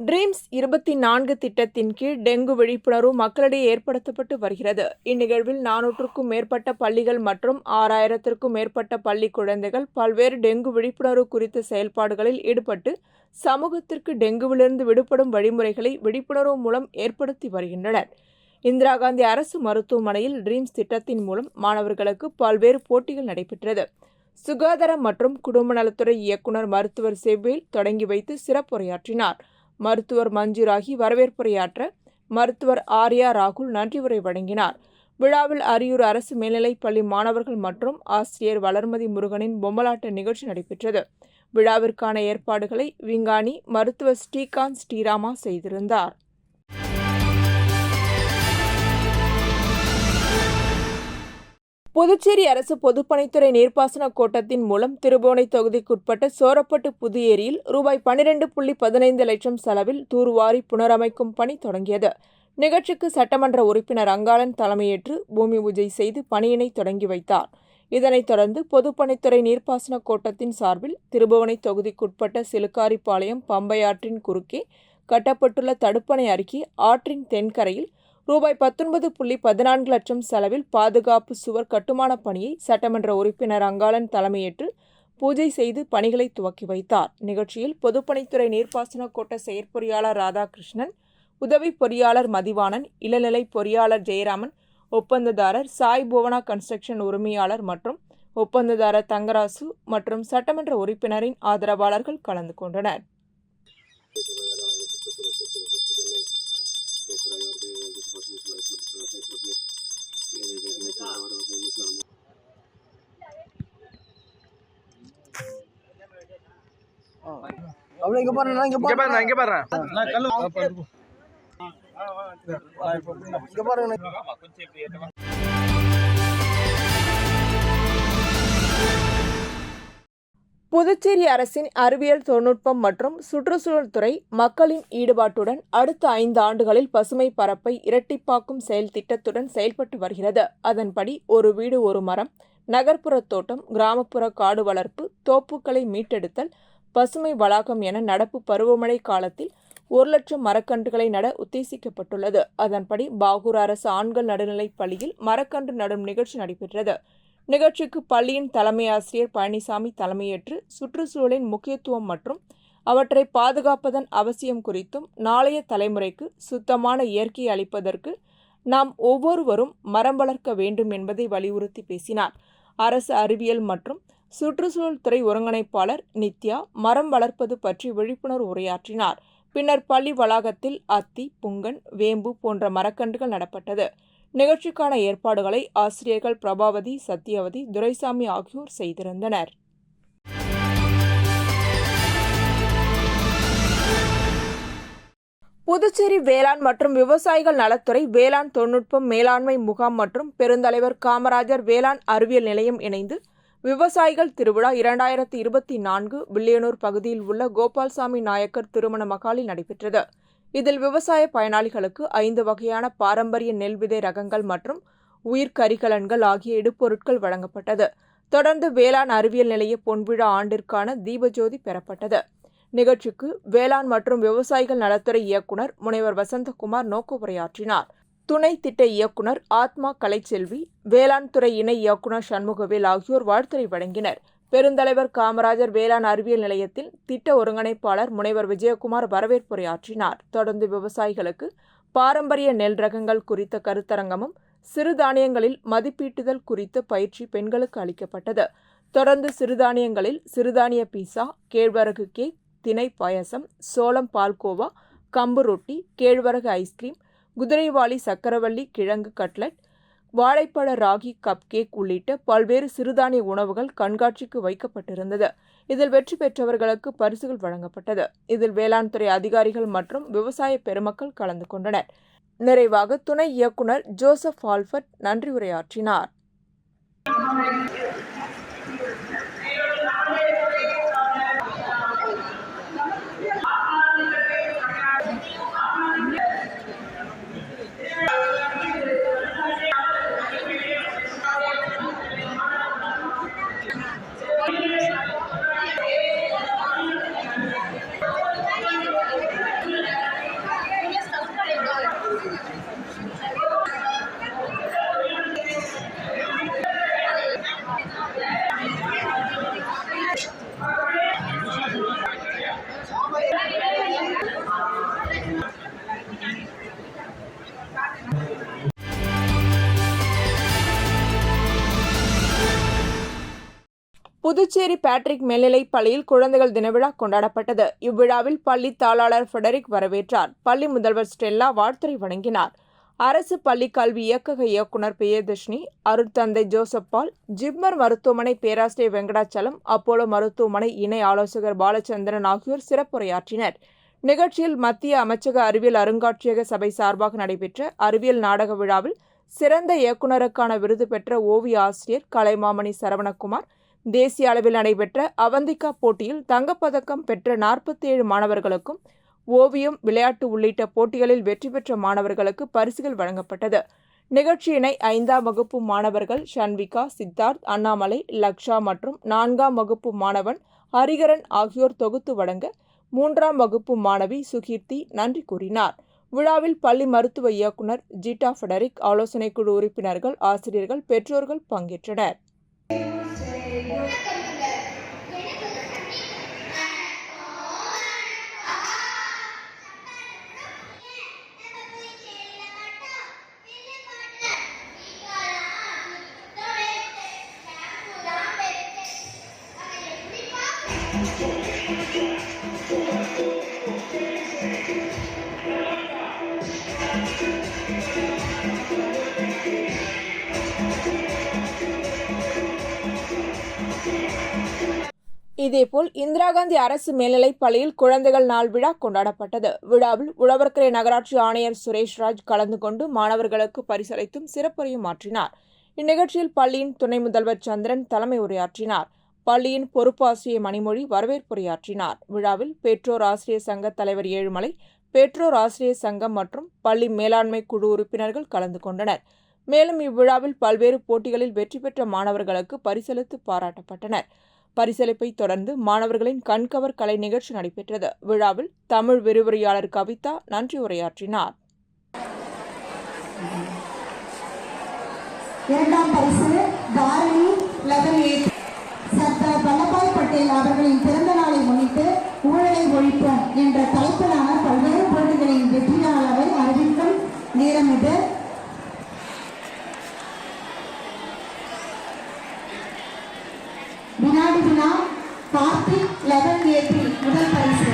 Dreams 24 திட்டத்தின் கீழ் dengue விழிப்புணர்வு மக்களிடையே ஏற்படுத்தப்பட்டு வருகிறது. இந்நிகழ்வில் 400க்கும் மேற்பட்ட பள்ளிகள் மற்றும் 6000த்திற்கும் மேற்பட்ட பள்ளி குழந்தைகள் பல்வேறு டெங்கு விழிப்புணர்வு குறித்த செயல்பாடுகளில் ஈடுபட்டு சமூகத்திற்கு டெங்குவிலிருந்து விடுபடும் வழிமுறைகளை விழிப்புணர்வு மூலம் ஏற்படுத்தி வருகின்றனர். இந்திரா காந்தி அரசு மருத்துவமனையில் ட்ரீம்ஸ் திட்டத்தின் மூலம் மாணவர்களுக்கு பல்வேறு போட்டிகள் நடைபெற்றது. சுகாதாரம் மற்றும் குடும்ப நலத்துறை இயக்குநர் மருத்துவர் செவ்வேல் தொடங்கி வைத்து சிறப்புரையாற்றினார். மருத்துவர் மஞ்சு ராகி வரவேற்புரையாற்ற, மருத்துவர் ஆர்யா ராகுல் நன்றி உரை வழங்கினார். விழாவில் அரியூர் அரசு மேல்நிலைப் பள்ளி மாணவர்கள் மற்றும் ஆசிரியர் வளர்மதி முருகனின் பொம்மலாட்ட நிகழ்ச்சி நடைபெற்றது. விழாவிற்கான ஏற்பாடுகளை விஞ்ஞானி மருத்துவர் ஸ்ரீகாந்த் ஸ்ரீராமா செய்திருந்தார். புதுச்சேரி அரசு பொதுப்பணித்துறை நீர்ப்பாசன கோட்டத்தின் மூலம் திருபுவனை தொகுதிக்குட்பட்ட சோரப்பட்டு புது ஏரியில் ரூபாய் 12.15 லட்சம் செலவில் தூர்வாரி புனரமைக்கும் பணி தொடங்கியது. நிகழ்ச்சிக்கு சட்டமன்ற உறுப்பினர் அங்காளன் தலைமையேற்று பூமி பூஜை செய்து பணியினை தொடங்கி வைத்தார். இதனைத் தொடர்ந்து பொதுப்பணித்துறை நீர்ப்பாசன கோட்டத்தின் சார்பில் திருபுவனை தொகுதிக்குட்பட்ட சிலுக்காரிப்பாளையம் பம்பை ஆற்றின் குறுக்கே கட்டப்பட்டுள்ள தடுப்பணை அருகே ஆற்றின் தென்கரையில் ரூபாய் 19.14 லட்சம் செலவில் பாதுகாப்பு சுவர் கட்டுமான பணியை சட்டமன்ற உறுப்பினர் அங்காளன் தலைமையேற்று பூஜை செய்து பணிகளை துவக்கி வைத்தார். நிகழ்ச்சியில் பொதுப்பணித்துறை நீர்ப்பாசன கோட்ட செயற்பொறியாளர் ராதாகிருஷ்ணன், உதவி பொறியாளர் மதிவாணன், இளநிலை பொறியாளர் ஜெயராமன், ஒப்பந்ததாரர் சாய் புவனா கன்ஸ்ட்ரக்ஷன் உரிமையாளர் மற்றும் ஒப்பந்ததாரர் தங்கராசு மற்றும் சட்டமன்ற உறுப்பினரின் ஆதரவாளர்கள் கலந்து கொண்டனர். புதுச்சேரி அரசின் அறிவியல் தொழில்நுட்பம் மற்றும் சுற்றுச்சூழல் துறை மக்களின் ஈடுபாட்டுடன் அடுத்த 5 ஆண்டுகளில் பசுமை பரப்பை இரட்டிப்பாக்கும் செயல் திட்டத்துடன் செயல்பட்டு வருகிறது. அதன்படி ஒரு வீடு ஒரு மரம், நகர்ப்புற தோட்டம், கிராமப்புற காடு வளர்ப்பு, தோப்புக்களை மீட்டெடுத்தல், பசுமை வளாகம் என நடப்பு பருவமழை காலத்தில் 1 லட்சம் மரக்கன்றுகளை நட உத்தேசிக்கப்பட்டுள்ளது. அதன்படி பாகூர் அரசு ஆண்கள் நடுநிலைப் பள்ளியில் மரக்கன்று நடும் நிகழ்ச்சி நடைபெற்றது. நிகழ்ச்சிக்கு பள்ளியின் தலைமை ஆசிரியர் பழனிசாமி தலைமையேற்று சுற்றுச்சூழலின் முக்கியத்துவம் மற்றும் அவற்றை பாதுகாப்பதன் அவசியம் குறித்தும் நாளைய தலைமுறைக்கு சுத்தமான இயற்கையை அளிப்பதற்கு நாம் ஒவ்வொருவரும் மரம் வளர்க்க வேண்டும் என்பதை வலியுறுத்தி பேசினார். அரசு அறிவியல் மற்றும் சுற்றுச்சூழல் துறை ஒருங்கிணைப்பாளர் நித்யா மரம் வளர்ப்பது பற்றி விழிப்புணர்வு உரையாற்றினார். பின்னர் பள்ளி வளாகத்தில் அத்தி, புங்கன், வேம்பு போன்ற மரக்கன்றுகள் நடப்பட்டது. நிகழ்ச்சிக்கான ஏற்பாடுகளை ஆசிரியர்கள் பிரபாவதி, சத்யவதி, துரைசாமி ஆகியோர் செய்திருந்தனர். புதுச்சேரி வேளாண் மற்றும் விவசாயிகள் நலத்துறை வேளாண் தொழில்நுட்பம் மேலாண்மை முகாம் மற்றும் பெருந்தலைவர் காமராஜர் வேளாண் அறிவியல் நிலையம் இணைந்து விவசாயிகள் திருவிழா 2024 வில்லியனூர் பகுதியில் உள்ள கோபால்சாமி நாயக்கர் திருமண மகாலில் நடைபெற்றது. இதில் விவசாய பயனாளிகளுக்கு 5 வகையான பாரம்பரிய நெல் விதை ரகங்கள் மற்றும் உயிர்கரிகலன்கள் ஆகிய இடுபொருட்கள் வழங்கப்பட்டது. தொடர்ந்து வேளாண் அறிவியல் நிலைய பொன்விழா ஆண்டிற்கான தீபஜோதி பெறப்பட்டது. நிகழ்ச்சிக்கு வேளாண் மற்றும் விவசாயிகள் நலத்துறை இயக்குநர் முனைவர் வசந்தகுமார் நோக்க உரையாற்றினார். துணை திட்ட இயக்குநர் ஆத்மா கலைச்செல்வி, வேளாண் துறை இணை இயக்குநர் சண்முகவேல் ஆகியோர் வாழ்த்துரை வழங்கினர். பெருந்தலைவர் காமராஜர் வேளாண் அறிவியல் நிலையத்தில் திட்ட ஒருங்கிணைப்பாளர் முனைவர் விஜயகுமார் வரவேற்புரையாற்றினார். தொடர்ந்து விவசாயிகளுக்கு பாரம்பரிய நெல் ரகங்கள் குறித்த கருத்தரங்கமும் சிறுதானியங்களில் மதிப்பீட்டுதல் குறித்த பயிற்சி பெண்களுக்கு அளிக்கப்பட்டது. தொடர்ந்து சிறுதானியங்களில் சிறுதானிய பீஸா, கேழ்வரகு கேக், திணை பாயசம், சோளம் பால்கோவா, கம்பு ரொட்டி, கேழ்வரகு ஐஸ்கிரீம், குதிரைவாலி சக்கரவள்ளி கிழங்கு கட்லட், வாழைப்பழ ராகி கப் கேக் உள்ளிட்ட பல்வேறு சிறுதானிய உணவுகள் கண்காட்சிக்கு வைக்கப்பட்டிருந்தது. இதில் வெற்றி பெற்றவர்களுக்கு பரிசுகள் வழங்கப்பட்டது. இதில் வேளாண் துறை அதிகாரிகள் மற்றும் விவசாய பெருமக்கள் கலந்து கொண்டனர். நிறைவாக துணை இயக்குநர் ஜோசப் ஆல்பர்ட் நன்றி உரையாற்றினார். புதுச்சேரி பேட்ரிக் மேல்நிலைப் பள்ளியில் குழந்தைகள் தின விழா கொண்டாடப்பட்டது. இவ்விழாவில் பள்ளி தாளாளர் ஃபெடரிக் வரவேற்றார். பள்ளி முதல்வர் ஸ்டெல்லா வாழ்த்துரை வழங்கினார். அரசு பள்ளி கல்வி இயக்கக இயக்குநர் பிரியதர்ஷினி, அருட்தந்தை ஜோசப் பால், ஜிப்மர் மருத்துவமனை பேராசிரியர் வெங்கடாச்சலம், அப்போலோ மருத்துவமனை இணை ஆலோசகர் பாலச்சந்திரன் ஆகியோர் சிறப்புரையாற்றினர். நிகழ்ச்சியில் மத்திய அமைச்சக அறிவியல் அருங்காட்சியக சபை சார்பாக நடைபெற்ற அறிவியல் நாடக விழாவில் சிறந்த இயக்குநருக்கான விருது பெற்ற ஓவிய ஆசிரியர் கலைமாமணி சரவணகுமார், தேசிய அளவில் நடைபெற்ற அவந்திகா போட்டியில் தங்கப்பதக்கம் பெற்ற 47 மாணவர்களுக்கும், ஓவியம், விளையாட்டு உள்ளிட்ட போட்டிகளில் வெற்றி பெற்ற மாணவர்களுக்கு பரிசுகள் வழங்கப்பட்டது. நிகழ்ச்சியினை 5ஆம் வகுப்பு மாணவர்கள் ஷன்விகா, சித்தார்த், அண்ணாமலை, லக்ஷா மற்றும் 4ஆம் வகுப்பு மாணவன் ஹரிகரன் ஆகியோர் தொகுத்து வழங்க 3ஆம் வகுப்பு மாணவி சுகீர்த்தி நன்றி கூறினார். விழாவில் பள்ளி மருத்துவ இயக்குநர் ஜீட்டா ஃபெடரிக், ஆலோசனை குழு உறுப்பினர்கள், ஆசிரியர்கள், பெற்றோர்கள் பங்கேற்றனர். இதேபோல் இந்திரா காந்தி அரசு மேல்நிலைப் பள்ளியில் குழந்தைகள் நாள் விழா கொண்டாடப்பட்டது. விழாவில் உழவர்கரை நகராட்சி ஆணையர் சுரேஷ்ராஜ் கலந்து கொண்டு மாணவர்களுக்கு பரிசளித்தும் சிறப்புரையும் ஆற்றினார். இந்நிகழ்ச்சியில் பள்ளியின் துணை முதல்வர் சந்திரன் தலைமை உரையாற்றினார். பள்ளியின் பொறுப்பாசிரியர் மணிமொழி வரவேற்புரையாற்றினார். விழாவில் பெற்றோர் ஆசிரியர் சங்க தலைவர் ஏழுமலை, பெற்றோர் ஆசிரியர் சங்கம் மற்றும் பள்ளி மேலாண்மை குழு உறுப்பினர்கள் கலந்து கொண்டனர். மேலும் இவ்விழாவில் பல்வேறு போட்டிகளில் வெற்றி பெற்ற மாணவர்களுக்கு பரிசளித்து பாராட்டப்பட்டனர். பரிசளிப்பை தொடர்ந்து மாணவர்களின் கண்கவர் கலை நிகழ்ச்சி நடைபெற்றது. விழாவில் தமிழ் விரிவுரையாளர் கவிதா நன்றி உரையாற்றினார். இரண்டாம் பரிசு தாரணி லெவல் 8 சர்தார் வல்லபாய் பட்டேல் அவர்களின் பிறந்த நாளை முன்னிட்டு ஊழலை ஒழிப்போம் என்ற தலைப்பிலான பல்வேறு போட்டிகளின் வெற்றியாளரை அறிவிக்கும் நேரம் இது. வினாடி வினா கார்த்திக் லெவல் 8 முதல் பரிசு.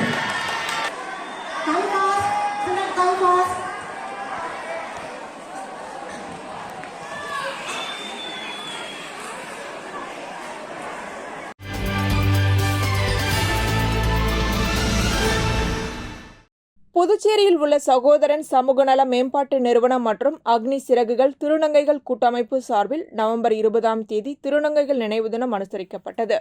புதுச்சேரியில் உள்ள சகோதரன் சமூக நல மேம்பாட்டு நிறுவனம் மற்றும் அக்னி சிறகுகள் திருநங்கைகள் கூட்டமைப்பு சார்பில் நவம்பர் 20ஆம் தேதி திருநங்கைகள் நினைவு தினம் அனுசரிக்கப்பட்டது.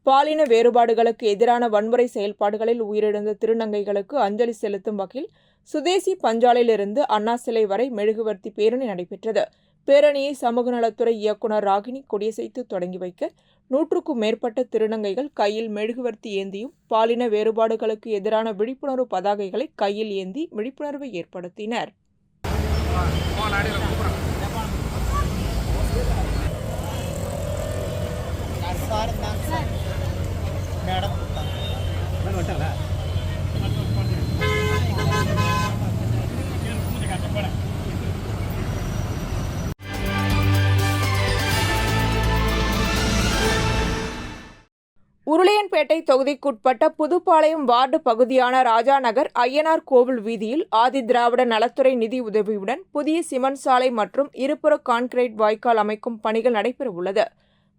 பாலின வேறுபாடுகளுக்கு எதிரான வன்முறை செயல்பாடுகளில் உயிரிழந்த திருநங்கைகளுக்கு அஞ்சலி செலுத்தும் வகையில் சுதேசி பஞ்சாலையிலிருந்து அண்ணா சிலை வரை மெழுகுவர்த்தி பேரணி நடைபெற்றது. பேரணியை சமூக நலத்துறை இயக்குநர் ராகினி கொடியசைத்து தொடங்கி வைக்க 100க்கும் மேற்பட்ட திருநங்கைகள் கையில் மெழுகுவர்த்தி ஏந்தியும் பாலின வேறுபாடுகளுக்கு எதிரான விழிப்புணர்வு பதாகைகளை கையில் ஏந்தி விழிப்புணர்வை ஏற்படுத்தினர். உருளையன்பேட்டை தொகுதிக்குட்பட்ட புதுப்பாளையம் வார்டு பகுதியான ராஜா நகர் ஐயனார் கோவில் வீதியில் ஆதி திராவிட நலத்துறை நிதி உதவியுடன் புதிய சிமெண்ட் சாலை மற்றும் இருபுற கான்கிரீட் வாய்க்கால் அமைக்கும் பணிகள் நடைபெறவுள்ளது.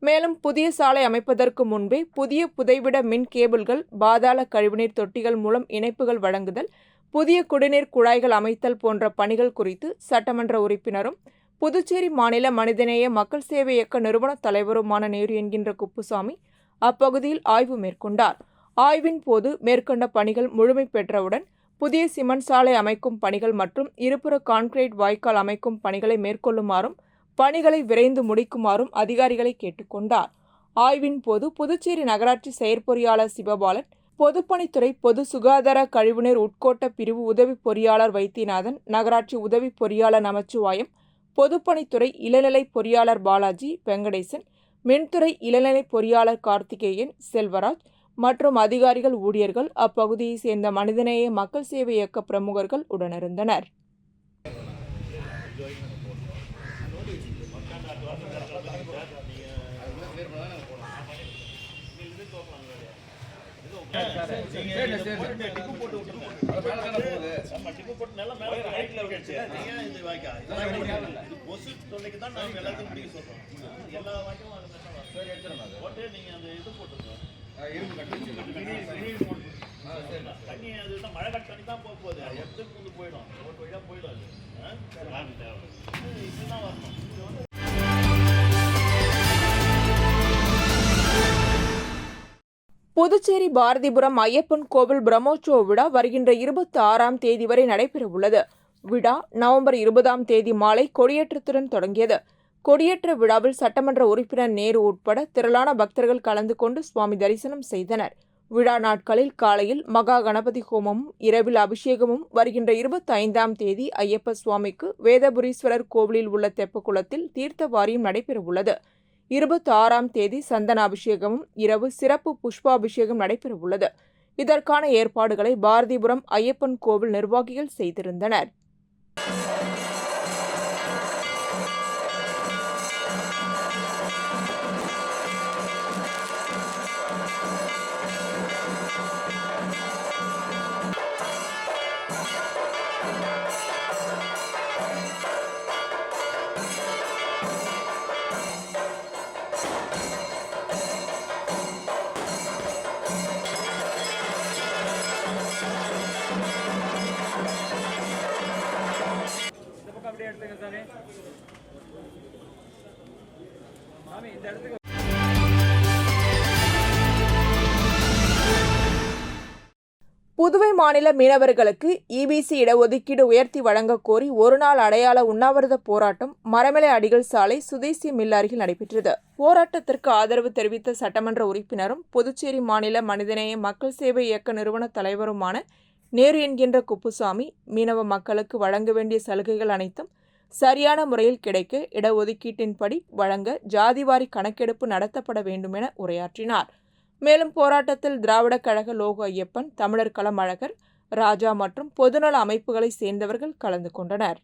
மேலும் புதிய சாலை அமைப்பதற்கு முன்பே புதிய புதைவிட மின் கேபிள்கள், பாதாள கழிவுநீர் தொட்டிகள் மூலம் இணைப்புகள் வழங்குதல், புதிய குடிநீர் குழாய்கள் அமைத்தல் போன்ற பணிகள் குறித்து சட்டமன்ற உறுப்பினரும் புதுச்சேரி மாநில மனிதநேய மக்கள் சேவை இயக்க நிறுவன தலைவருமான நேரு என்கின்ற குப்புசாமி அப்பகுதியில் ஆய்வு மேற்கொண்டார். ஆய்வின் போது மேற்கொண்ட பணிகள் முழுமை பெற்றவுடன் புதிய சிமெண்ட் சாலை அமைக்கும் பணிகள் மற்றும் இருபுற கான்கிரீட் வாய்க்கால் அமைக்கும் பணிகளை மேற்கொள்ளுமாறும் பணிகளை விரைந்து முடிக்குமாறும் அதிகாரிகளை கேட்டுக்கொண்டார். ஆய்வின் போது புதுச்சேரி நகராட்சி செயற்பொறியாளர் சிவபாலன், பொதுப்பணித்துறை பொது சுகாதார கழிவுநீர் உட்கோட்ட பிரிவு உதவி பொறியாளர் வைத்தியநாதன், நகராட்சி உதவி பொறியாளர் நமச்சிவாயம், பொதுப்பணித்துறை இளநிலை பொறியாளர் பாலாஜி வெங்கடேசன், மின்துறை இளநிலை பொறியாளர் கார்த்திகேயன், செல்வராஜ் மற்றும் அதிகாரிகள், ஊழியர்கள், அப்பகுதியை சேர்ந்த மனிதநேய மக்கள் சேவை இயக்க பிரமுகர்கள் உடனிருந்தனர். தண்ணி அது மழை கட்ட தண்ணி தான் போக போகுது, எடுத்து போயிடும், ஒரு வழியாக போயிடும். இதுதான் வரணும். புதுச்சேரி பாரதிபுரம் ஐயப்பன் கோவில் பிரம்மோற்சவ விழா வருகின்ற 26ஆம் தேதி வரை நடைபெறவுள்ளது. விழா நவம்பர் 20ஆம் தேதி மாலை கொடியேற்றத்துடன் தொடங்கியது. கொடியேற்ற விழாவில் சட்டமன்ற உறுப்பினர் நேரு உட்பட திரளான பக்தர்கள் கலந்து கொண்டு சுவாமி தரிசனம் செய்தனர். விழா நாட்களில் காலையில் மகா கணபதி ஹோமமும் இரவில் அபிஷேகமும், வருகின்ற 25ஆம் தேதி ஐயப்ப சுவாமிக்கு வேதபுரீஸ்வரர் கோவிலில் உள்ள தெப்பக்குளத்தில் தீர்த்த வாரியம் நடைபெறவுள்ளது. 26ஆம் தேதி சந்தன அபிஷேகமும் இரவு சிறப்பு புஷ்பாபிஷேகம் நடைபெறவுள்ளது. இதற்கான ஏற்பாடுகளை பாரதிபுரம் ஐயப்பன் கோவில் நிர்வாகிகள் செய்திருந்தனர். புதுவை மாநில மீனவர்களுக்கு இபிசி இடஒதுக்கீடு உயர்த்தி வழங்கக் கோரி ஒருநாள் அடையாள உண்ணாவிரத போராட்டம் மரமலை அடிகள் சாலை சுதேசி மில் அருகில் நடைபெற்றது. போராட்டத்திற்கு ஆதரவு தெரிவித்த சட்டமன்ற உறுப்பினரும் புதுச்சேரி மாநில மனிதநேய மக்கள் சேவை இயக்க நிறுவன தலைவருமான நேரு என்கின்ற குப்புசாமி, மீனவ மக்களுக்கு வழங்க வேண்டிய சலுகைகள் அனைத்தும் சரியான முறையில் கிடைக்க இடஒதுக்கீட்டின்படி வழங்க ஜாதிவாரி கணக்கெடுப்பு நடத்தப்பட வேண்டும் என உரையாற்றினார். மேலும் போராட்டத்தில் திராவிட கழக லோகோ ஐயப்பன், தமிழர் களம் அழகர், ராஜா மற்றும் பொதுநல அமைப்புகளை சேர்ந்தவர்கள் கலந்து கொண்டனர்.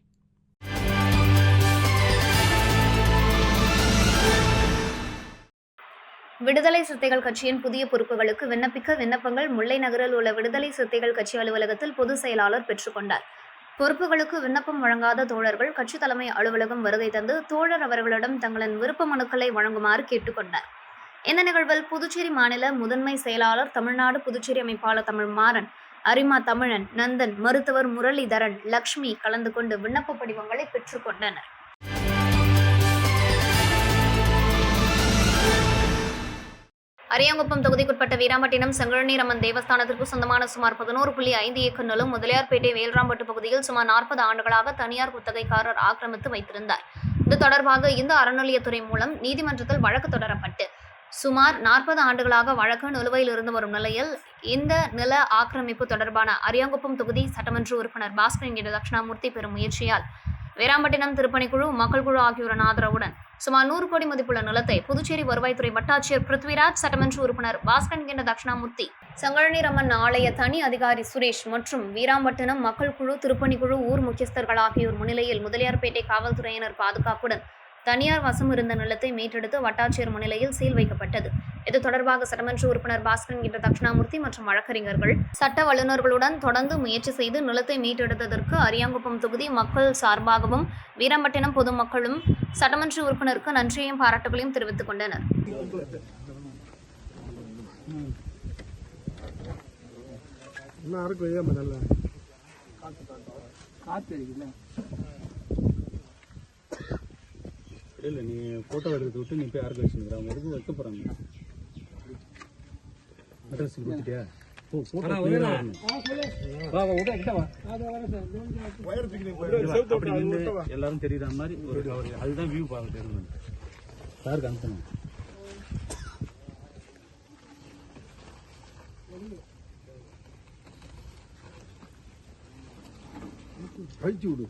விடுதலை சிறுத்தைகள் கட்சியின் புதிய பொறுப்புகளுக்கு விண்ணப்பிக்க விண்ணப்பங்கள் முல்லை நகரில் உள்ள விடுதலை சிறுத்தைகள் கட்சி அலுவலகத்தில் பொதுச் செயலாளர் பெற்றுக்கொண்டார். பொறுப்புகளுக்கு விண்ணப்பம் வழங்காத தோழர்கள் கட்சி தலைமை அலுவலகம் வருகை தந்து தோழர் அவர்களிடம் தங்களின் விருப்ப மனுக்களை வழங்குமாறு கேட்டுக்கொண்டார். இந்த நிகழ்வில் புதுச்சேரி மாநில முதன்மை செயலாளர், தமிழ்நாடு புதுச்சேரி அமைப்பாளர் தமிழ்மாறன், அரிமா தமிழன், நந்தன், மருத்துவர் முரளிதரன், லக்ஷ்மி கலந்து கொண்டு விண்ணப்ப படிவங்களை பெற்றுக்கொண்டனர். அரியாங்குப்பம் தொகுதிக்குட்பட்ட வீராம்பட்டினம் செங்கழநீரம்மன் தேவஸ்தானத்திற்கு சொந்தமான சுமார் 11.5 ஏக்கர் நிலம் முதலியார்பேட்டை வேல்ராம்பட்டு பகுதியில் சுமார் 40 ஆண்டுகளாக தனியார் குத்தகைக்காரர் ஆக்கிரமித்து வைத்திருந்தார். இது தொடர்பாக இந்து அறநிலையத்துறை மூலம் நீதிமன்றத்தில் வழக்கு தொடரப்பட்டு சுமார் 40 ஆண்டுகளாக வழக்கு நிலுவையில் இருந்து வரும் நிலையில் இந்த நில ஆக்கிரமிப்பு தொடர்பான அரியாங்குப்பம் தொகுதி சட்டமன்ற உறுப்பினர் பாஸ்கர் என்கிற தட்சிணாமூர்த்தி பெரும் முயற்சியால் வீராம்பட்டினம் திருப்பணிக்குழு, மக்கள் குழு ஆகியோரின் ஆதரவுடன் சுமார் 100 கோடி மதிப்புள்ள நிலத்தை புதுச்சேரி வருவாய்த்துறை வட்டாட்சியர் பிருத்விராஜ், சட்டமன்ற உறுப்பினர் பாஸ்கர் என்கிற தட்சிணாமூர்த்தி, செங்கழநீரம்மன் ஆலய தனி அதிகாரி சுரேஷ் மற்றும் வீராம்பட்டினம் மக்கள் குழு, திருப்பணிக்குழு ஊர் முக்கியஸ்தர்கள் ஆகியோர் முன்னிலையில் முதலியார்பேட்டை காவல்துறையினர் பாதுகாப்புடன் தனியார் வசம் இருந்த நிலத்தை மீட்டெடுத்து வட்டாட்சியர் முன்னிலையில் சீல் வைக்கப்பட்டது. இது தொடர்பாக சட்டமன்ற உறுப்பினர் பாஸ்கர் என்கிற தட்சிணாமூர்த்தி மற்றும் வழக்கறிஞர்கள், சட்ட வல்லுநர்களுடன் தொடர்ந்து முயற்சி செய்து நிலத்தை மீட்டெடுத்ததற்கு அரியாங்குப்பம் தொகுதி மக்கள் சார்பாகவும் வீராம்பட்டினம் பொதுமக்களும் சட்டமன்ற உறுப்பினருக்கு நன்றியையும் பாராட்டுகளையும் தெரிவித்துக் கொண்டனர். இல்லை, நீ ஃபோட்டோ எடுத்து விட்டு நீ போய் யாருக்கு வச்சுருக்கிற, அவங்க எதுக்கு வைக்க போகிறாங்க. அட்ரஸ் கொடுத்துட்டியா? எல்லாரும் தெரியுற மாதிரி ஒரு அதுதான் வியூ பார்க்க தெரியும். யாருக்கு அனுப்பணும்? கழிச்சு விடு.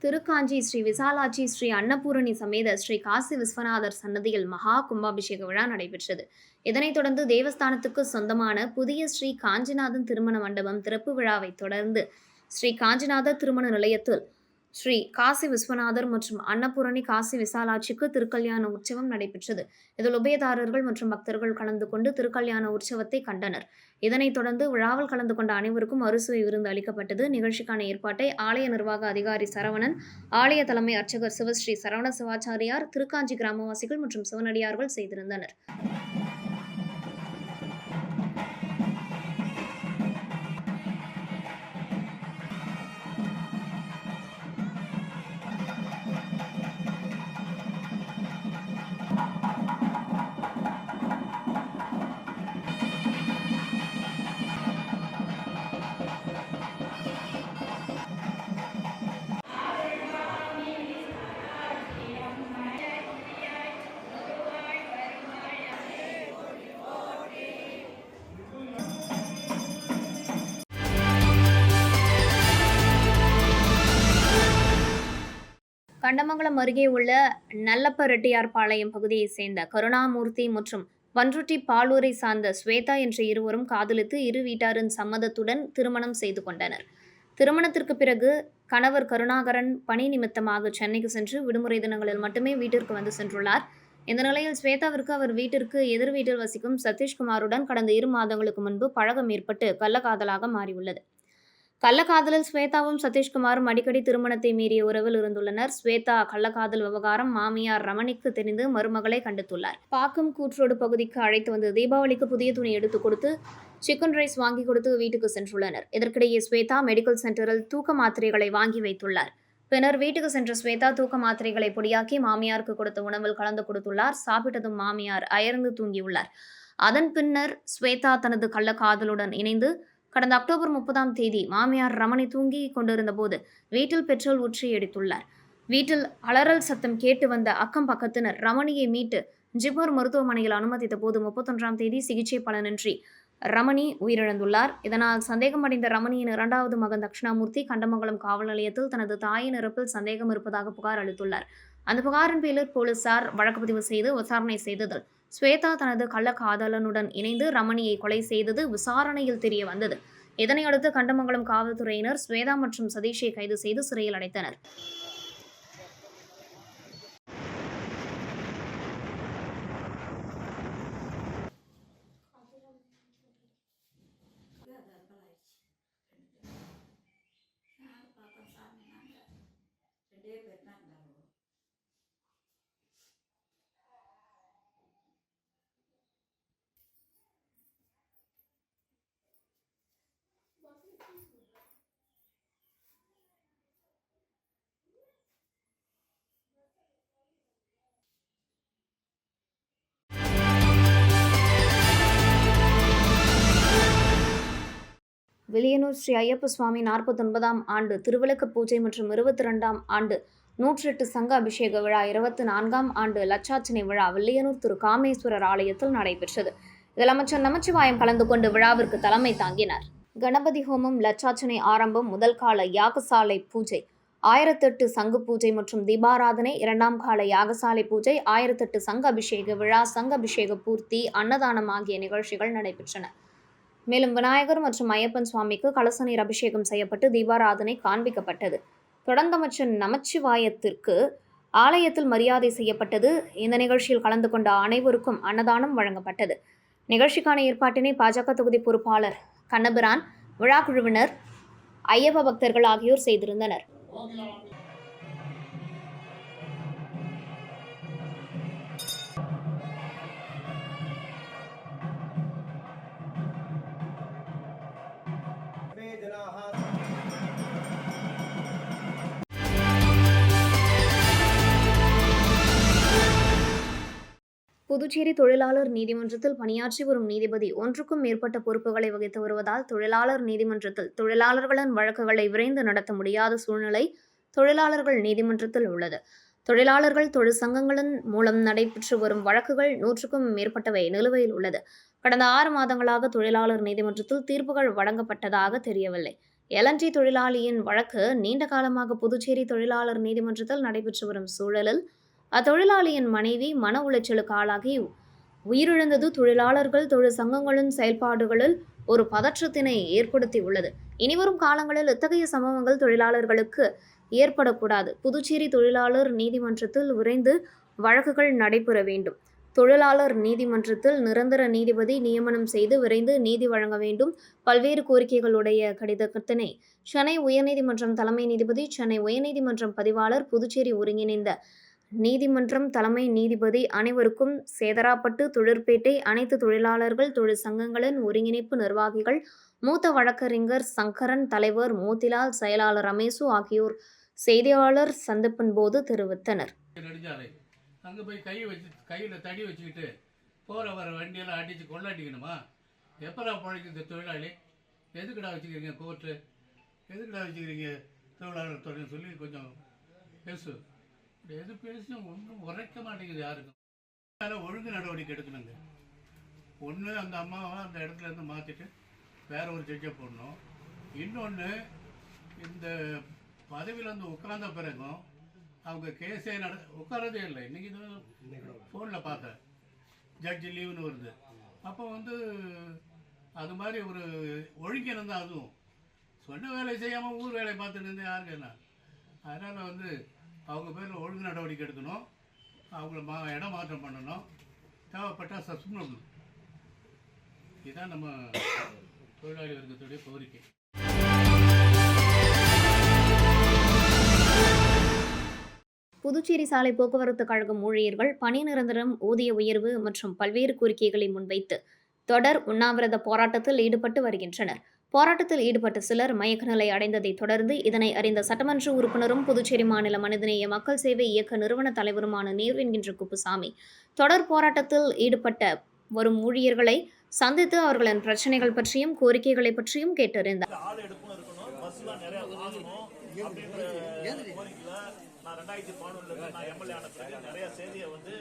திருக்காஞ்சி ஸ்ரீ விசாலாட்சி ஸ்ரீ அன்னபூரணி சமேத ஸ்ரீ காசி விஸ்வநாதர் சன்னதியில் மகா கும்பாபிஷேக விழா நடைபெற்றது. இதனைத் தொடர்ந்து தேவஸ்தானத்துக்கு சொந்தமான புதிய ஸ்ரீ காஞ்சிநாதன் திருமண மண்டபம் திறப்பு விழாவை தொடர்ந்து ஸ்ரீ காஞ்சிநாதர் திருமண நிலையத்தில் ஸ்ரீ காசி விஸ்வநாதர் மற்றும் அன்னபூரணி காசி விசாலாட்சிக்கு திருக்கல்யாண உற்சவம் நடைபெற்றது. இதில் உபயதாரர்கள் மற்றும் பக்தர்கள் கலந்து கொண்டு திருக்கல்யாண உற்சவத்தை கண்டனர். இதனைத் தொடர்ந்து விழாவில் கலந்து கொண்ட அனைவருக்கும் அறுசுவை விருந்து அளிக்கப்பட்டது. நிகழ்ச்சிக்கான ஏற்பாட்டை ஆலய நிர்வாக அதிகாரி சரவணன், ஆலய தலைமை அர்ச்சகர் சிவஸ்ரீ சரவண சிவாச்சாரியார், திருக்காஞ்சி கிராமவாசிகள் மற்றும் சிவனடியார்கள் செய்திருந்தனர். கண்டமங்கலம் அருகே உள்ள நல்லப்பரெட்டியார்பாளையம் பகுதியைச் சேர்ந்த கருணாமூர்த்தி மற்றும் பன்ருட்டி பாலூரை சார்ந்த ஸ்வேதா என்ற இருவரும் காதலித்து இரு வீட்டாரின் சம்மதத்துடன் திருமணம் செய்து கொண்டனர். திருமணத்திற்கு பிறகு கணவர் கருணாகரன் பணி நிமித்தமாக சென்னைக்கு சென்று விடுமுறை தினங்களில் மட்டுமே வீட்டிற்கு வந்து சென்றுள்ளார். இந்த நிலையில் ஸ்வேதாவிற்கு அவர் வீட்டிற்கு எதிர் வீட்டில் வசிக்கும் சதீஷ்குமாருடன் கடந்த 2 மாதங்களுக்கு முன்பு பழக்கம் ஏற்பட்டு கள்ளக்காதலாக மாறியுள்ளது. கள்ளக்காதலில் ஸ்வேதாவும் சதீஷ்குமாரும் அடிக்கடி திருமணத்தை மீறிய உறவில் இருந்துள்ளனர். ஸ்வேதா கள்ளக்காதல் விவகாரம் மாமியார் ரமணிக்கு தெரிந்து மருமகளை கண்டித்துள்ளார். பாக்கம் கூற்றோடு பகுதிக்கு அழைத்து வந்து தீபாவளிக்கு புதிய துணி எடுத்துக் கொடுத்து சிக்கன் ரைஸ் வாங்கி கொடுத்து வீட்டுக்கு சென்றுள்ளனர். இதற்கிடையே ஸ்வேதா மெடிக்கல் சென்டரில் தூக்க மாத்திரைகளை வாங்கி வைத்துள்ளார். பின்னர் வீட்டுக்கு சென்ற ஸ்வேதா தூக்க மாத்திரைகளை பொடியாக்கி மாமியாருக்கு கொடுத்த உணவில் கலந்து கொடுத்துள்ளார். சாப்பிட்டதும் மாமியார் அயர்ந்து தூங்கியுள்ளார். அதன் பின்னர் ஸ்வேதா தனது கள்ளக்காதலுடன் இணைந்து கடந்த அக்டோபர் 30ஆம் தேதி மாமியார் ரமணி தூங்கி கொண்டிருந்த போது வீட்டில் பெட்ரோல் ஊற்றி எரித்துள்ளார். வீட்டில் அலறல் சத்தம் கேட்டு வந்த அக்கம் பக்கத்தினர் ரமணியை மீட்டு ஜிப்மர் மருத்துவமனையில் அனுமதித்த போது 31ஆம் தேதி சிகிச்சை பலனின்றி ரமணி உயிரிழந்துள்ளார். இதனால் சந்தேகமடைந்த ரமணியின் 2வது மகன் தட்சிணாமூர்த்தி கண்டமங்கலம் காவல் நிலையத்தில் தனது தாயின் இறப்பில் சந்தேகம் இருப்பதாக புகார் அளித்துள்ளார். அந்த புகாரின் பேரில் போலீசார் வழக்கு பதிவு செய்து விசாரணை செய்ததில் ஸ்வேதா தனது கள்ளக்காதலனுடன் இணைந்து ரமணியை கொலை செய்தது விசாரணையில் தெரிய வந்தது. இதனையடுத்து கண்டமங்கலம் காவல்துறையினர் ஸ்வேதா மற்றும் சதீஷை கைது செய்து சிறையில் அடைத்தனர். வில்லியனூர் ஸ்ரீ ஐயப்ப சுவாமி 49ஆம் ஆண்டு திருவிளக்கு பூஜை மற்றும் 22ஆம் ஆண்டு 108 சங்க அபிஷேக விழா 24ஆம் ஆண்டு லட்சார்ச்சனை விழா வில்லியனூர் திரு காமேஸ்வரர் ஆலயத்தில் நடைபெற்றது. இதில் அமைச்சர் நமச்சிவாயம் கலந்து கொண்டு விழாவிற்கு தலைமை தாங்கினார். கணபதி ஹோமம், லட்சார்ச்சனை ஆரம்பம், முதல் கால யாகசாலை பூஜை, 1008 சங்கு பூஜை மற்றும் தீபாராதனை, 2ஆம் கால யாகசாலை பூஜை, 1008 சங்க அபிஷேக விழா, சங்க அபிஷேக பூர்த்தி, அன்னதானம் ஆகிய நிகழ்ச்சிகள் நடைபெற்றன. மேலும் விநாயகர் மற்றும் ஐயப்பன் சுவாமிக்கு கலச நீர் அபிஷேகம் செய்யப்பட்டு தீபாராதனை காண்பிக்கப்பட்டது. தொடர்ந்து அமைச்சர் நமச்சிவாயத்திற்கு ஆலயத்தில் மரியாதை செய்யப்பட்டது. இந்த நிகழ்ச்சியில் கலந்து கொண்ட அனைவருக்கும் அன்னதானம் வழங்கப்பட்டது. நிகழ்ச்சிக்கான ஏற்பாட்டினை பாஜக தொகுதி பொறுப்பாளர் கண்ணபிரான், விழா குழுவினர், ஐயப்ப பக்தர்கள் ஆகியோர் செய்திருந்தனர். புதுச்சேரி தொழிலாளர் நீதிமன்றத்தில் பணியாற்றி வரும் நீதிபதி 1க்கும் மேற்பட்ட பொறுப்புகளை வகித்து வருவதால் தொழிலாளர் நீதிமன்றத்தில் தொழிலாளர்களின் வழக்குகளை விரைந்து நடத்த முடியாத சூழ்நிலை தொழிலாளர்கள் நீதிமன்றத்தில் உள்ளது. தொழிலாளர்கள் தொழிற்சங்கங்களின் மூலம் நடைபெற்று வரும் வழக்குகள் 100க்கும் மேற்பட்டவை நிலுவையில் உள்ளது. கடந்த 6 மாதங்களாக தொழிலாளர் நீதிமன்றத்தில் தீர்ப்புகள் வழங்கப்பட்டதாக தெரியவில்லை. எல்என்டி தொழிலாளியின் வழக்கு நீண்ட காலமாக புதுச்சேரி தொழிலாளர் நீதிமன்றத்தில் நடைபெற்று வரும் சூழலில் அத்தொழிலாளியின் மனைவி மன உளைச்சலுக்கு ஆளாகி உயிரிழந்தது தொழிலாளர்கள் தொழிற்சங்கங்களின் செயல்பாடுகளில் ஒரு பதற்றத்தினை ஏற்படுத்தியுள்ளது. இனிவரும் காலங்களில் இத்தகைய சம்பவங்கள் தொழிலாளர்களுக்கு ஏற்படக்கூடாது. புதுச்சேரி தொழிலாளர் நீதிமன்றத்தில் விரைந்து வழக்குகள் நடைபெற வேண்டும். தொழிலாளர் நீதிமன்றத்தில் நிரந்தர நீதிபதி நியமனம் செய்து விரைந்து நீதி வழங்க வேண்டும். பல்வேறு கோரிக்கைகளுடைய கடிதத்தினை சென்னை உயர்நீதிமன்றம் தலைமை நீதிபதி, சென்னை உயர்நீதிமன்றம் பதிவாளர், புதுச்சேரி ஒருங்கிணைந்த நீதிமன்றம் தலைமை நீதிபதி அனைவருக்கும், சேதராப்பட்டு, தொழிற்பேட்டை அனைத்து தொழிலாளர்கள் தொழிற்சங்கங்களின் ஒருங்கிணைப்பு நிர்வாகிகள், மூத்த வழக்கறிஞர் சங்கரன், தலைவர் மோத்திலால், செயலாளர் ரமேசு ஆகியோர் செய்தியாளர் சந்திப்பின் போது தெரிவித்தனர். அங்கே போய் கையில் தடி வச்சுக்கிட்டு போகிற வர வண்டியெல்லாம் அடித்து கொள்ளாட்டிக்கணுமா? எப்படா பழைக்குது தொழிலாளி? எதுக்குடா வச்சுக்கிறீங்க கோர்ட்டு? எதுக்குடா வச்சுக்கிறீங்க தொழிலாளர் துறைன்னு சொல்லி கொஞ்சம் பேசு. எது பேசியும் ஒன்றும் உரைக்க மாட்டேங்குது யாருக்கும். அதனால் ஒழுங்கு நடவடிக்கை எடுக்கணுங்க. ஒன்று அந்த அம்மாவை அந்த இடத்துல இருந்து மாற்றிட்டு வேற ஒரு ஜட்ஜை போடணும். இன்னொன்று, இந்த பதவியில் வந்து உட்கார்ந்த பிறகும் அவங்க கேஸே உட்காரதே இல்லை. இன்றைக்கி ஃபோனில் பார்த்தேன், ஜட்ஜி லீவுன்னு வருது. அப்போ வந்து அது மாதிரி ஒரு ஒழுங்கினம் தான். அதுவும் சொன்ன வேலையை செய்யாமல் ஊர் வேலையை பார்த்துட்டு இருந்தேன் யாருக்கு என்ன. அதனால் வந்து அவங்க பேரில் ஒழுங்கு நடவடிக்கை எடுக்கணும். அவங்கள இடம் மாற்றம் பண்ணணும். தேவைப்பட்டால் சஸ்பெண்ட் பண்ணணும். இதுதான் நம்ம தொழிலாளி வர்க்கத்துடைய கோரிக்கை. புதுச்சேரி சாலை போக்குவரத்து கழகம் ஊழியர்கள் பணி நிரந்தரம், ஊதிய உயர்வு மற்றும் பல்வேறு கோரிக்கைகளை முன்வைத்து தொடர் உண்ணாவிரத போராட்டத்தில் ஈடுபட்டு வருகின்றனர். போராட்டத்தில் ஈடுபட்ட சிலர் மயக்க நிலை அடைந்ததை தொடர்ந்து இதனை அறிந்த சட்டமன்ற உறுப்பினரும் புதுச்சேரி மாநில மனிதநேய மக்கள் சேவை இயக்க நிறுவன தலைவருமான நேரு என்கின்ற குப்புசாமி தொடர் போராட்டத்தில் ஈடுபட்ட வரும் ஊழியர்களை சந்தித்து அவர்களின் பிரச்சனைகள் பற்றியும் கோரிக்கைகளை பற்றியும் கேட்டறிந்தார். நான் 2011 நான் எம்எல்ஏ ஆன பிறகு நிறைய செய்தியை வந்து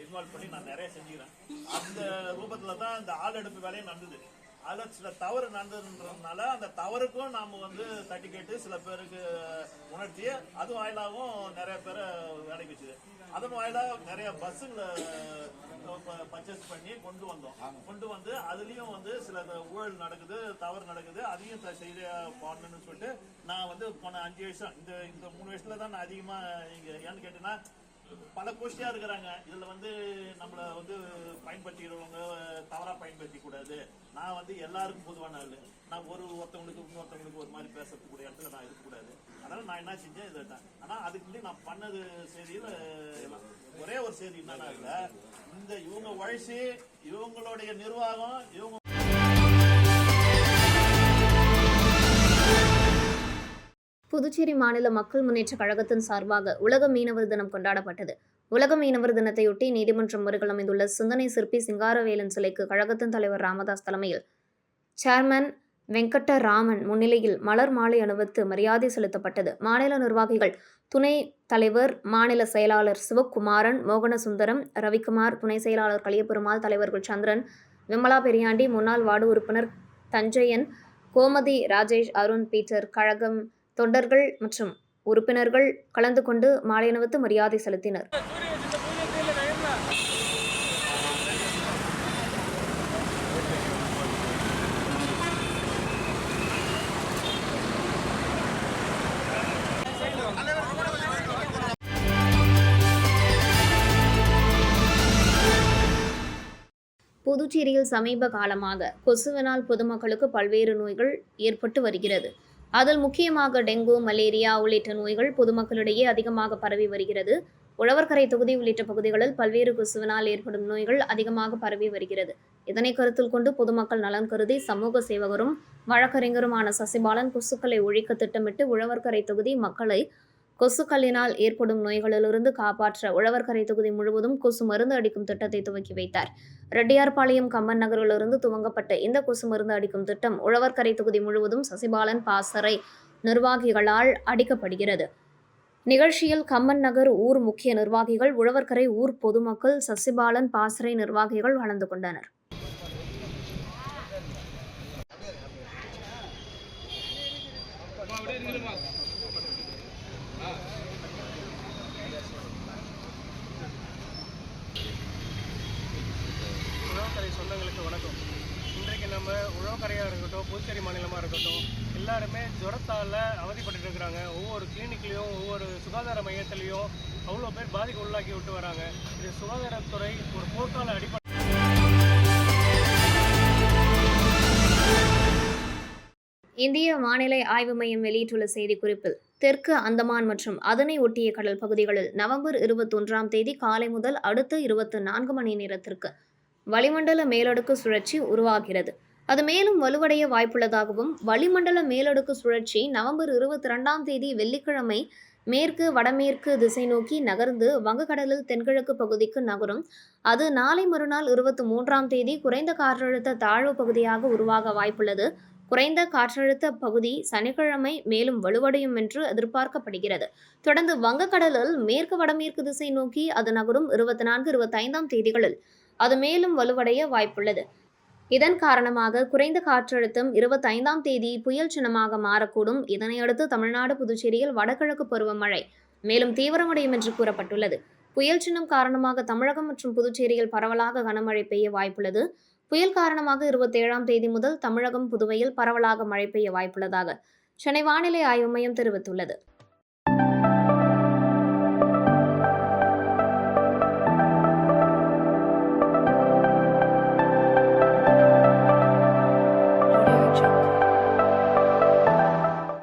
இன்வால்வ் பண்ணி நான் நிறைய செஞ்சுக்கிறேன். அந்த ரூபத்தில் தான் இந்த ஆள் எடுப்பு வேலையும் நடந்தது. அதில் சில தவறு நடந்ததுன்றதுனால அந்த தவறுக்கும் நாம் வந்து தட்டி கேட்டு சில பேருக்கு உணர்த்தி அது வாயிலாகவும் நிறைய பேரை வேலைக்கு வச்சுது. அதன் வாயிலாக நிறைய பஸ்ஸுங்களை பர்ச்சேஸ் பண்ணி கொண்டு வந்து அதுலேயும் வந்து சில ஊழல் நடக்குது, தவறு நடக்குது. அதையும் செய்ய பண்ணணும்னு சொல்லிட்டு நான் வந்து போன 5 வருஷம் இந்த 3 வருஷத்துல தான் நான் அதிகமாக இங்கே ஏன்னு கேட்டேன்னா பல கோஷ்டியாக இருக்கிறாங்க. இதில் வந்து நம்மளை வந்து பயன்படுத்திக்கிறவங்க தவறாக பயன்படுத்தி கூடாது. நான் வந்து எல்லாருக்கும் பொதுவான ஆள். நான் ஒருத்தவங்களுக்கு இன்னொருத்தவங்களுக்கு ஒரு மாதிரி பேசக்கூடிய இடத்துல நான் இருக்கக்கூடாது. அதனால் நான் என்ன செஞ்சேன் இதை தான். ஆனால் அதுக்கு நான் பண்ணது செய்தியில் ஒரே ஒரு செய்தி என்னன்னா இல்லை, இந்த இவங்க உழைச்சி இவங்களுடைய நிர்வாகம் இவங்க புதுச்சேரி மாநில மக்கள் முன்னேற்ற கழகத்தின் சார்பாக உலக மீனவர் தினம் கொண்டாடப்பட்டது. உலக மீனவர் தினத்தையொட்டி நீதிமன்றம் அருகில் அமைந்துள்ள சிந்தனை சிற்பி சிங்காரவேலன் சிலைக்கு கழகத்தின் தலைவர் ராமதாஸ் தலைமையில் சேர்மன் வெங்கட்டராமன் முன்னிலையில் மலர் மாலை அணிவித்து மரியாதை செலுத்தப்பட்டது. மாநில நிர்வாகிகள், துணை தலைவர், மாநில செயலாளர் சிவக்குமாரன், மோகனசுந்தரம், ரவிக்குமார், துணை செயலாளர் கலியபெருமாள், தலைவர்கள் சந்திரன், விமலா பெரியாண்டி, முன்னாள் வார்டு உறுப்பினர் தஞ்சையன், கோமதி, ராஜேஷ், அருண், பீட்டர், கழகம் தொண்டர்கள் மற்றும் உறுப்பினர்கள் கலந்து கொண்டு மாலை அணிவித்து மரியாதை செலுத்தினர். புதுச்சேரியில் சமீப காலமாக கொசுவினால் பொதுமக்களுக்கு பல்வேறு நோய்கள் ஏற்பட்டு வருகிறது. அதில் முக்கியமாக டெங்கு, மலேரியா உள்ளிட்ட நோய்கள் பொதுமக்களிடையே அதிகமாக பரவி வருகிறது. உழவர்கரை தொகுதி உள்ளிட்ட பகுதிகளில் பல்வேறு கொசுவினால் ஏற்படும் நோய்கள் அதிகமாக பரவி வருகிறது. இதனை கருத்தில் கொண்டு பொதுமக்கள் நலன் கருதி சமூக சேவகரும் வழக்கறிஞருமான சசிபாலன் கொசுக்களை ஒழிக்க திட்டமிட்டு உழவர்கரை தொகுதி மக்களை கொசுக்களினால் ஏற்படும் நோய்களிலிருந்து காப்பாற்ற உழவர்கரை தொகுதி முழுவதும் கொசு மருந்து அடிக்கும் திட்டத்தை துவக்கி வைத்தார். ரெட்டியார்பாளையம் கம்மன் நகரிலிருந்து துவங்கப்பட்ட இந்த கொசு மருந்து அடிக்கும் திட்டம் உழவர்கரை தொகுதி முழுவதும் சசிபாலன் பாசறை நிர்வாகிகளால் அடிக்கப்படுகிறது. நிகழ்ச்சியில் கம்மன் நகர் ஊர் முக்கிய நிர்வாகிகள், உழவர்கரை ஊர் பொதுமக்கள், சசிபாலன் பாசறை நிர்வாகிகள் கலந்து கொண்டனர். சொந்தங்களுக்கு வணக்கம். இன்றைக்கு இன்றைக்கி நம்ம உழவக்கரையாக இருக்கட்டும், புதுச்சேரி மாநிலமாக இருக்கட்டும், எல்லாருமே ஜுரத்தால் அவதிப்பட்டு இருக்கிறாங்க. ஒவ்வொரு கிளினிக்லேயும் ஒவ்வொரு சுகாதார மையத்திலையும் அவ்வளோ பேர் பாதிக்கு உள்ளாக்கி விட்டு வராங்க. இது சுகாதாரத்துறை ஒரு போர்க்கால அடிப்படை. இந்திய வானிலை ஆய்வு மையம் வெளியிட்டுள்ள செய்திக்குறிப்பில், தெற்கு அந்தமான் மற்றும் அதனை ஒட்டிய கடல் பகுதிகளில் நவம்பர் 21ஆம் தேதி காலை முதல் அடுத்த 24 மணி நேரத்திற்கு வளிமண்டல மேலடுக்கு சுழற்சி உருவாகிறது. அது மேலும் வலுவடைய வாய்ப்புள்ளதாகவும், வளிமண்டல மேலடுக்கு சுழற்சி நவம்பர் 22ஆம் தேதி வெள்ளிக்கிழமை மேற்கு வடமேற்கு திசை நோக்கி நகர்ந்து வங்கக்கடலில் தென்கிழக்கு பகுதிக்கு நகரும். அது நாளை மறுநாள் 23ஆம் தேதி குறைந்த காற்றழுத்த தாழ்வு பகுதியாக உருவாக வாய்ப்புள்ளது. குறைந்த காற்றழுத்த பகுதி சனிக்கிழமை மேலும் வலுவடையும் என்று எதிர்பார்க்கப்படுகிறது. தொடர்ந்து வங்கக்கடலில் மேற்கு வடமேற்கு திசை நோக்கி அது நகரும். 24, 25ஆம் தேதிகளில் அது மேலும் வலுவடைய வாய்ப்புள்ளது. இதன் காரணமாக குறைந்த காற்றழுத்தம் 25ஆம் தேதி புயல் சின்னமாக மாறக்கூடும். இதனையடுத்து தமிழ்நாடு, புதுச்சேரியில் வடகிழக்கு பருவமழை மேலும் தீவிரமடையும் என்று கூறப்பட்டுள்ளது. புயல் சின்னம் காரணமாக தமிழகம் மற்றும் புதுச்சேரியில் பரவலாக கனமழை பெய்ய வாய்ப்புள்ளது. புயல் காரணமாக 27ஆம் தேதி முதல் தமிழகம், புதுவையில் பரவலாக மழை பெய்ய வாய்ப்புள்ளதாக சென்னை வானிலை ஆய்வு மையம் தெரிவித்துள்ளது.